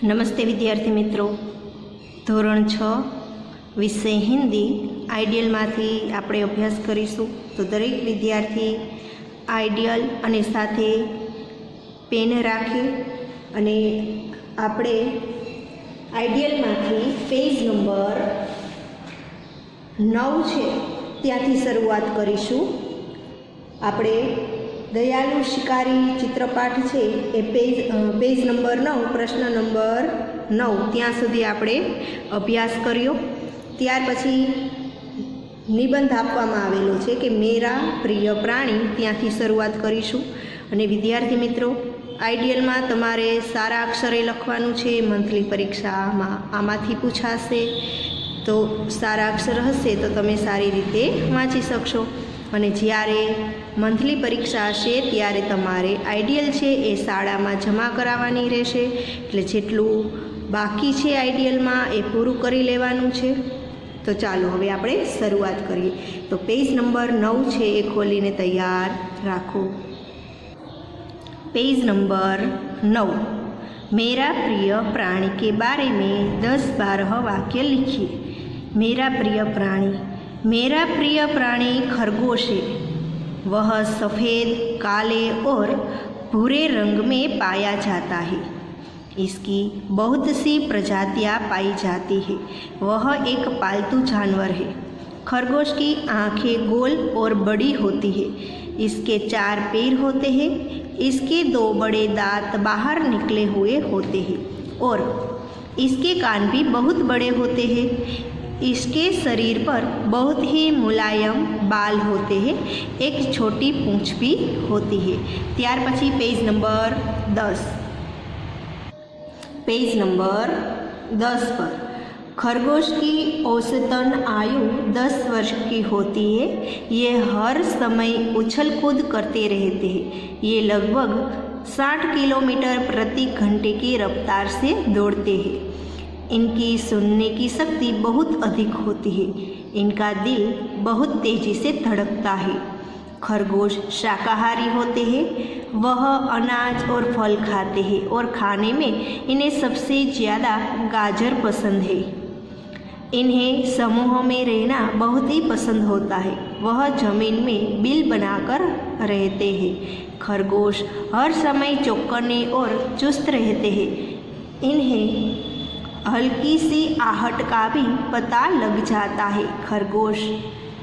નમસ્તે વિદ્યાર્થી મિત્રો, ધોરણ 6 વિષય હિન્દી આઈડિયલમાંથી આપણે અભ્યાસ કરીશું। તો દરેક વિદ્યાર્થી આઈડિયલ અને સાથે પેન રાખે અને આપણે આઈડિયલમાંથી પેજ નંબર 9 છે ત્યાંથી શરૂઆત કરીશું। આપણે દયાલુ શિકારી ચિત્રપાઠ છે એ પેજ નંબર 9 પ્રશ્ન નંબર 9 ત્યાં સુધી આપણે અભ્યાસ કર્યો। ત્યાર પછી નિબંધ આપવામાં આવેલો છે કે મેરા પ્રિય પ્રાણી, ત્યાંથી શરૂઆત કરીશું। અને વિદ્યાર્થી મિત્રો, આઈડિયલમાં તમારે સારા અક્ષરે લખવાનું છે। મંથલી પરીક્ષામાં આમાંથી પૂછાશે, તો સારા અક્ષર હશે તો તમે સારી રીતે વાંચી શકશો। અને જ્યારે મંથલી પરીક્ષા હશે ત્યારે તમારે આઈડિયલ છે એ શાળામાં જમા કરાવવાની રહેશે। એટલે જેટલું બાકી છે આઈડિયલમાં એ પૂરું કરી લેવાનું છે। તો ચાલો હવે આપણે શરૂઆત કરીએ। તો પેજ નંબર 9 છે એ ખોલીને તૈયાર રાખો। पेज नंबर 9, मेरा प्रिय प्राणी के बारे में 10-12 वाक्य लिखिए। मेरा प्रिय प्राणी खरगोश है। वह सफ़ेद, काले और भूरे रंग में पाया जाता है। इसकी बहुत सी प्रजातियां पाई जाती है। वह एक पालतू जानवर है। खरगोश की आँखें गोल और बड़ी होती है। इसके 4 पैर होते हैं। इसके 2 बड़े दांत बाहर निकले हुए होते हैं और इसके कान भी बहुत बड़े होते हैं। इसके शरीर पर बहुत ही मुलायम बाल होते हैं। एक छोटी पूंछ भी होती है। त्यार पछी पेज नंबर 10। पेज नंबर 10 पर खरगोश की औसतन आयु 10 वर्ष की होती है। ये हर समय उछल कूद करते रहते हैं। ये लगभग 60 किलोमीटर प्रति घंटे की रफ्तार से दौड़ते हैं। इनकी सुनने की शक्ति बहुत अधिक होती है। इनका दिल बहुत तेज़ी से धड़कता है। खरगोश शाकाहारी होते हैं। वह अनाज और फल खाते हैं और खाने में इन्हें सबसे ज़्यादा गाजर पसंद है। इन्हें समूह में रहना बहुत ही पसंद होता है। वह जमीन में बिल बनाकर रहते हैं। खरगोश हर समय चौकन्ने और चुस्त रहते हैं। इन्हें हल्की सी आहट का भी पता लग जाता है। खरगोश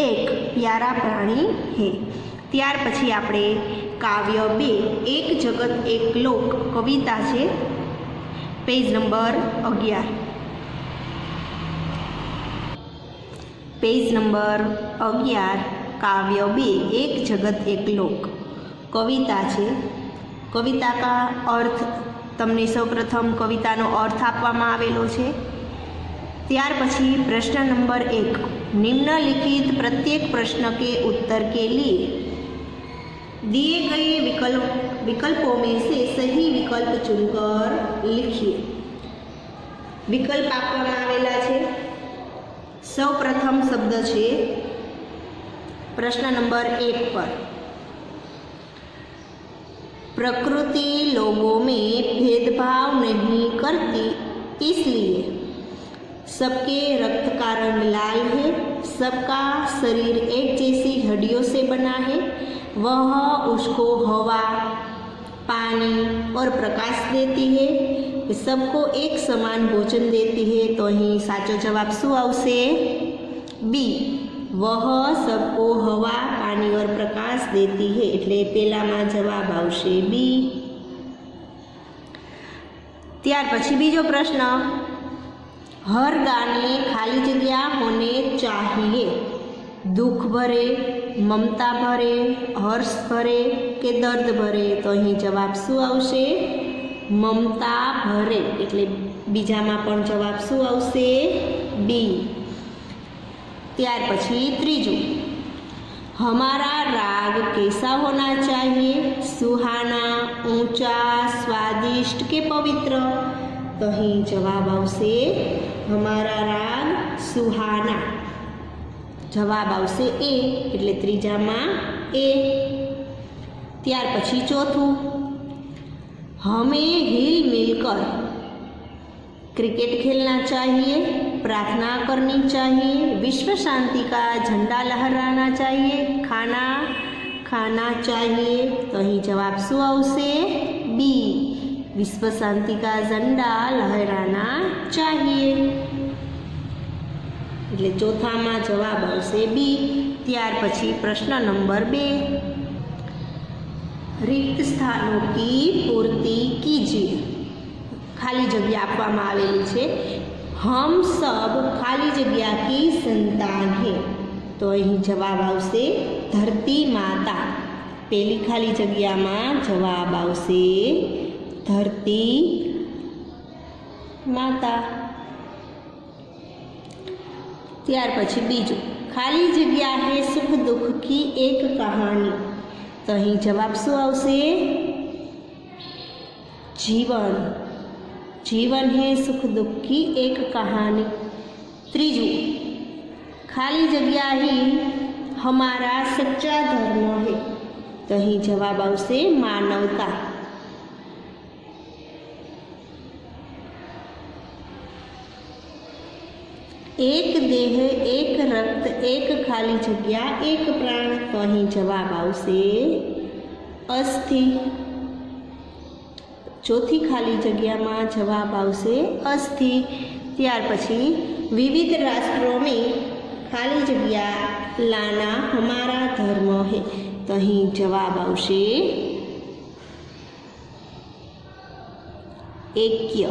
एक प्यारा प्राणी है। त्यार पछी आपणे काव्य 2 एक जगत एक लोक कविता है। Page number 11। पेज नंबर 11 काव्य 2 एक जगत एक लोक कविता है। कविता का अर्थ तमने सौप्रथम कवितानो अर्थ आपवामां आवेलो छे। त्यार पछी प्रश्न नंबर 1, निम्नलिखित प्रत्येक प्रश्न के उत्तर के लिए दिए गए विकल्पों में से सही विकल्प चुनकर लिखिए। विकल्प आपवामां आवेला छे। सौ प्रथम शब्द है प्रश्न नंबर 1 पर, प्रकृति लोगों में भेदभाव नहीं करती, इसलिए सबके रक्त का रंग लाल है। सबका शरीर एक जैसी हड्डियों से बना है। वह उसको हवा, पानी और प्रकाश देती है। सबको एक समान भोजन देती है। तो अहीं साचो जवाब शुं आवशे? बी। वह सबको हवा, पानी और प्रकाश देती है, एटले पहेलामां जवाब आवशे बी। त्यार पछी बीजो प्रश्न, हर गाने खाली जगह होने चाहिए। दुख भरे, ममता भरे, हर्ष भरे के दर्द भरे? तो अहीं जवाब शुं आवशे? ममता भरे, एटले बीजामां पण जवाब शुं आवशे? बी। त्यार पछी त्रीजो, हमारा राग कैसा होना चाहिए? सुहाना, ऊंचा, स्वादिष्ट के पवित्र? तो अहीं जवाब आवशे हमारा राग सुहाना। जवाब आवशे ए, एटले त्रीजामां ए। त्यार पछी चौथुं, हमें हिल मिलकर क्रिकेट खेलना चाहिए, प्रार्थना करनी चाहिए, विश्व शांति का झंडा लहराना चाहिए, खाना खाना चाहिए। तो અહીં જવાબ શું આવશે? બી, વિશ્વ શાંતિ का झंडा लहराना चाहिए। એટલે ચોથામાં જવાબ આવશે બી। ત્યાર પછી પ્રશ્ન નંબર 2, रिक्त स्थानों की पूर्ति कीजिए। खाली जगह आपवामां आवेली छे। हम सब खाली जगह की संतान है। तो અહીં જવાબ આવશે ધરતી માતા। પેલી ખાલી જગ્યામાં જવાબ આવશે ધરતી માતા। ત્યાર પછી બીજું, ખાલી જગ્યા है सुख दुख की एक कहानी। तो અહીં જવાબ શું આવશે? जीवन, जीवन है सुख दुख की एक कहानी। त्रीजू, खाली जगह ही हमारा सच्चा धर्म है। तो અહીં જવાબ આવશે मानवता। एक देह एक रक्त एक खाली जगह एक प्राण। तो અહીં જવાબ આવશે अस्थि। चौथी खाली जगह में जवाब आवशे अस्थि। त्यार पछी विविध राष्ट्रों में खाली जगह लाना हमारा धर्म है। तो અહીં जवाब आवशे ऐक्य।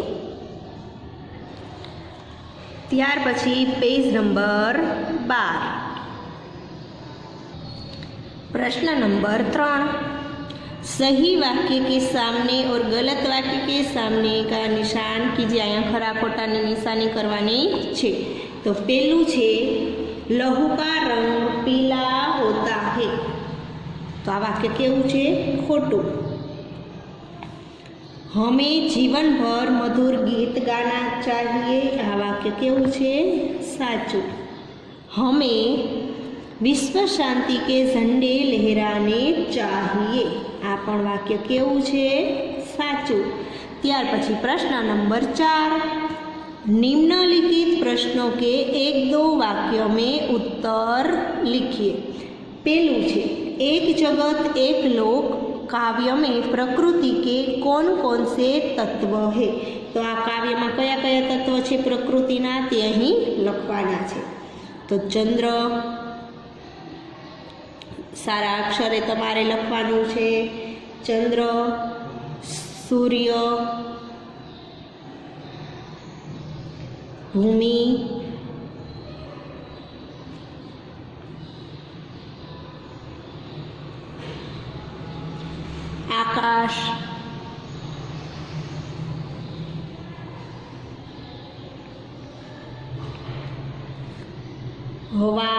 त्यार पछी पेज नंबर 12, प्रश्न नंबर 3, सही वाक्य के सामने और गलत वाक्य के सामने का निशान कीजिए। अहीं खरा खोटानी निशानी करवानी छे। तो पहलू छे लहू का रंग पीला होता है। तो आ वाक्य केवुं छे? खोटुं। हमें जीवन भर मधुर गीत गाना चाहिए। आ वाक्य केवुं छे? साचुं। हमें विश्व शांति के झंडे लहराने चाहिए। आ पण वाक्य केवुं छे? साचुं। त्यार पछी प्रश्न नंबर 4, निम्नलिखित प्रश्नों के 1-2 वाक्यों में उत्तर लिखिए। पहलू छे एक जगत एक लोक काव्य में प्रकृति के कौन कौन से तत्व है। तो आ काव्य में कया कया तत्व छे प्रकृतिना ते अहीं लखवाना छे। तो चंद्र, सारा अक्षरे तमारे लखवानुं छे। चंद्र, सूर्य, भूमि, आकाश, हवा,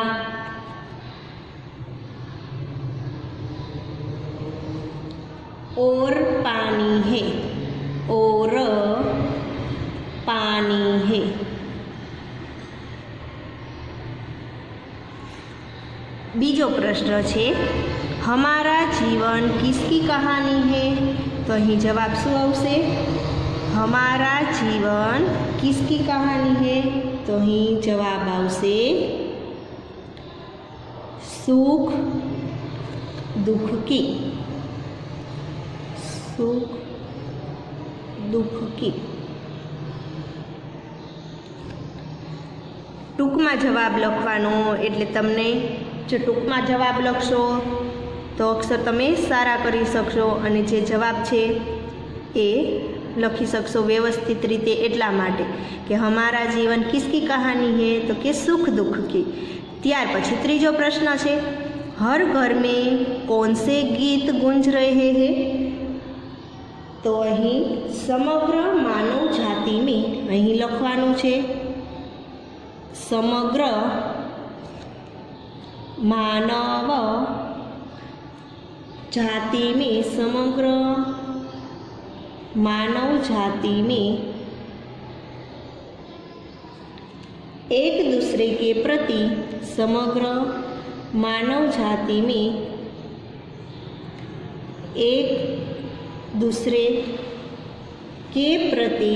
और पानी है। और पानी है। बीजो प्रश्न छे हमारा जीवन किसकी कहानी है। तो અહીં जवाब શું આવશે? हमारा जीवन किसकी कहानी है। तो અહીં जवाब आवशे सुख दुख की। सुख दुख की। टूंकमां जवाब लखवानो एटले तमने जो टूंकमां जवाब लखशो तो अक्षर तमे सारा करी शकशो अने जे जवाब छे ए लखी सकशो व्यवस्थित रीते। एटला माटे कि हमारा जीवन किसकी कहानी है तो कि सुख दुख की। त्यार पछी त्रीजो प्रश्न है हर घर में कौन से गीत गूंज रहे हैं। तो अहीं समग्र मानव जाति में अहीं लखवानुं छे समग्र मानव जाति में। समग्र मानव जाति में एक दूसरे के प्रति। समग्र मानव जाति में एक दूसरे के प्रति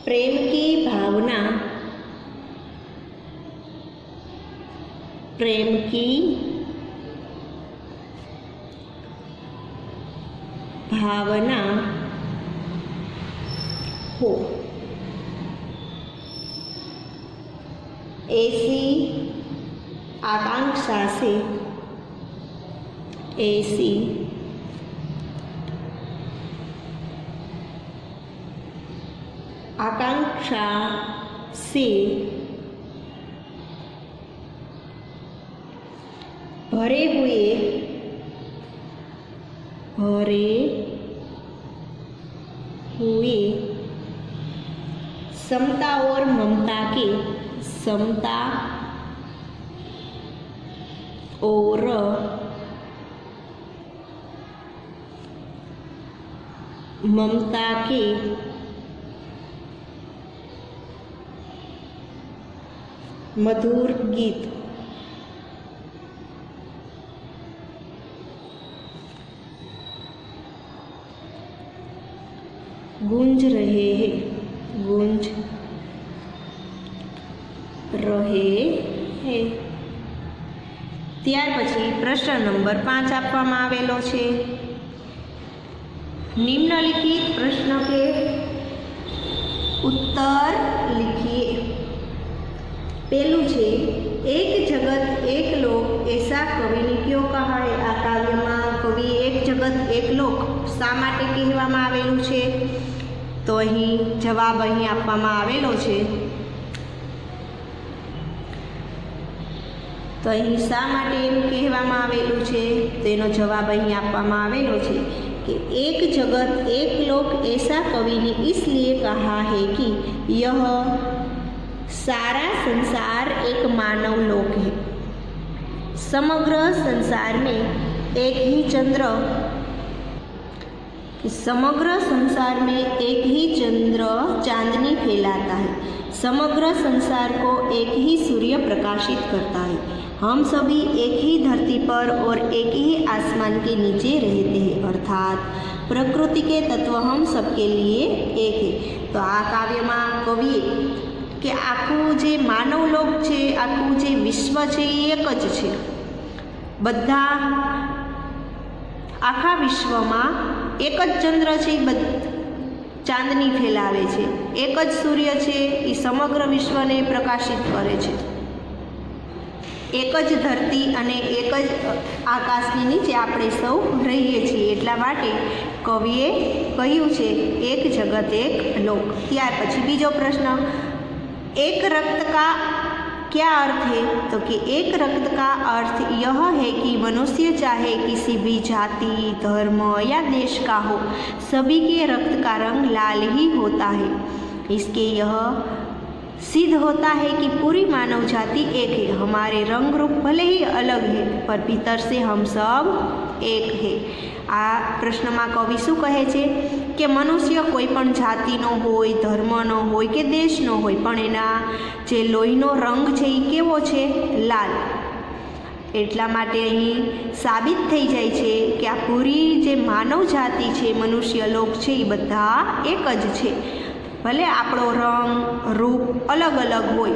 प्रेम की भावना, प्रेम की भावना हो, ऐसी आकांक्षा से, ऐसी आकांक्षा से भरे हुए समता और ममता के, समता और ममता के मधुर गीत गूंज रहे हैं, गूंज रहे हैं। ત્યાર પછી પ્રશ્ન નંબર 5 આપવામાં આવેલો છે। निम्नलिखित प्रश्न के उत्तर लिखिए। पहलू है, एक जगत एक लोक ऐसा कवि ने क्यों कहा है? आ काव्य में कवि एक जगत एक लोक शा माटे कहेवामां आवेलुं छे? तो अहीं जवाब अहीं आपवामां आवेलो छे। तो अहीं शा माटे एम कहेवामां आवेलुं छे? तेनो जवाब अहीं आपवामां आवेलो छे कि एक जगत एक लोक ऐसा कवि ने इसलिए कहा है कि यह सारा संसार एक मानव लोक है। समग्र संसार में एक ही चंद्र, समग्र संसार में एक ही चंद्र चांदनी फैलाता है। समग्र संसार को एक ही सूर्य प्रकाशित करता है। हम सभी एक ही धरती पर और एक ही आसमान के नीचे रहते हैं, अर्थात प्रकृति के तत्व हम सबके लिए एक है। तो आ काव्य में कवि के आखू जे मानव लोक छे, आखू जे विश्व छे एक ज छे। बधा आखा विश्व में एक ज चंद्र छे, चांदनी फैलावे छे। एक ज सूर्य छे, ई समग्र विश्व ने प्रकाशित करे छे। एक ज धरती अने एक ज आकाशनी नीचे आपणे सौ रहीए छीए, एटला माटे कविए कह्युं छे एक जगत एक लोक। त्यार पछी बीजो प्रश्न, एक रक्त का क्या अर्थ है? तो कि एक रक्त का अर्थ यह है कि मनुष्य चाहे किसी भी जाति, धर्म या देश का हो, सभी के रक्त का रंग लाल ही होता है। इसके यह सिद्ध होता है कि पूरी मानव जाति एक है। हमारे रंग रूप भले ही अलग है, पर भीतर से हम सब एक है। आ प्रश्न में कवि शू कहे छे कि मनुष्य कोईपण जातिनो होय, धर्मनो होय के देशनो होय, पण एना जे लोहीनो रंग छे ई केवो छे? लाल। एटला माटे अहीं साबित थई जाय छे कि आ पूरी जे मानव जाति छे, मनुष्य लोक छे, ई बधा एक ज छे। भले आपणो रंग रूप अलग अलग होय,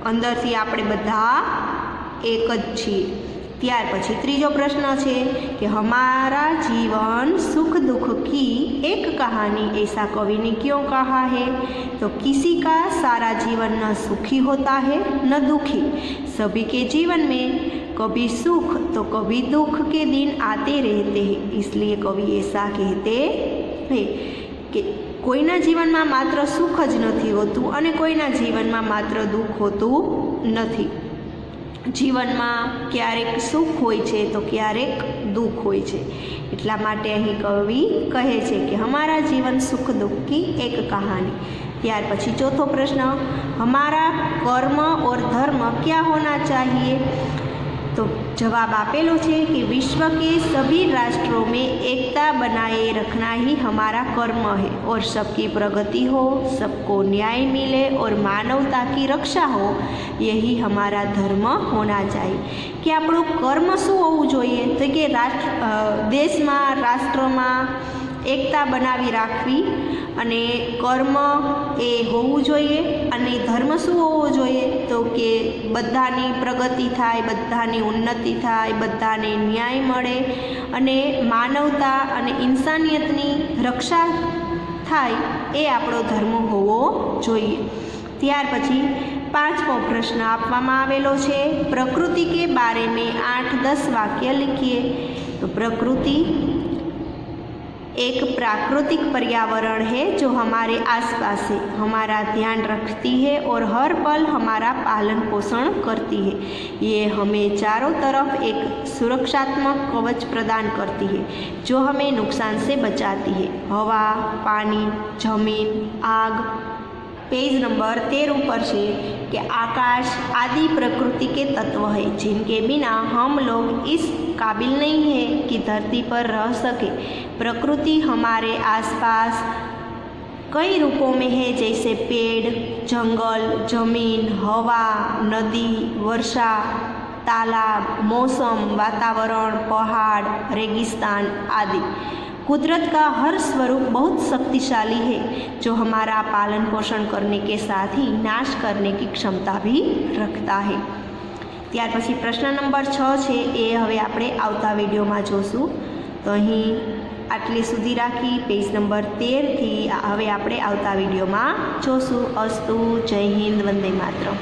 अंदरथी आपणे बधा एक ज छीए। त्यार पछी त्रीजो प्रश्न है कि हमारा जीवन सुख दुख की एक कहानी ऐसा कवि ने क्यों कहा है? तो किसी का सारा जीवन न सुखी होता है न दुखी। सभी के जीवन में कभी सुख तो कभी दुख के दिन आते रहते हैं। इसलिए कवि ऐसा कहते हैं कि कोईना जीवन में मात्र सुख ज नहीं होतुं अने कोईना जीवन में मात्र दुख होतुं नहीं। जीवन में क्यारेक सुख होय छे तो क्यारेक दुख होय छे। एटला माटे अहीं कवि कहे छे कि हमारा जीवन सुख दुख की एक कहानी। त्यार पछी चौथो प्रश्न, हमारा कर्म और धर्म क्या होना चाहिए? तो जवाब आपेलो छे कि विश्व के सभी राष्ट्रों में एकता बनाए रखना ही हमारा कर्म है और सबकी प्रगति हो, सबको न्याय मिले और मानवता की रक्षा हो, यही हमारा धर्म होना चाहिए। कि આપણું કર્મ શું હોવું જોઈએ? તો કે દેશમાં, રાષ્ટ્રમાં એકતા બનાવી રાખવી અને કર્મ એ હોવું જોઈએ અને ધર્મ શું હોવો જોઈએ તો કે બધાની પ્રગતિ થાય, બધાની ઉન્નતિ થાય, બધાને ન્યાય મળે અને માનવતા અને ઇન્સાનિયતની રક્ષા થાય એ આપણો ધર્મ હોવો જોઈએ। ત્યાર પછી 5મો પ્રશ્ન આપવામાં આવેલો છે, प्रकृति के बारे में 8-10 वाक्य लिखिए। तो प्रकृति एक प्राकृतिक पर्यावरण है जो हमारे आसपास है, हमारा ध्यान रखती है और हर पल हमारा पालन पोषण करती है। ये हमें चारों तरफ एक सुरक्षात्मक कवच प्रदान करती है जो हमें नुकसान से बचाती है। हवा, पानी, जमीन, आग। पेज नंबर 13 पर है कि आकाश आदि प्रकृति के तत्व है जिनके बिना हम लोग इस काबिल नहीं है कि धरती पर रह सके। प्रकृति हमारे आसपास कई रूपों में है जैसे पेड़, जंगल, जमीन, हवा, नदी, वर्षा, तालाब, मौसम, वातावरण, पहाड़, रेगिस्तान आदि। कुदरत का हर स्वरूप बहुत शक्तिशाली है जो हमारा पालन पोषण करने के साथ ही नाश करने की क्षमता भी रखता है। ત્યાર પછી પ્રશ્ન નંબર 6 છે એ હવે આપણે આવતા વિડીયોમાં જોશું। તો અહીં આટલી સુધી રાખી પેજ નંબર 13 થી હવે આપણે આવતા વિડીયોમાં જોશું। અસ્તુ, જય હિન્દ, વંદે માતરમ।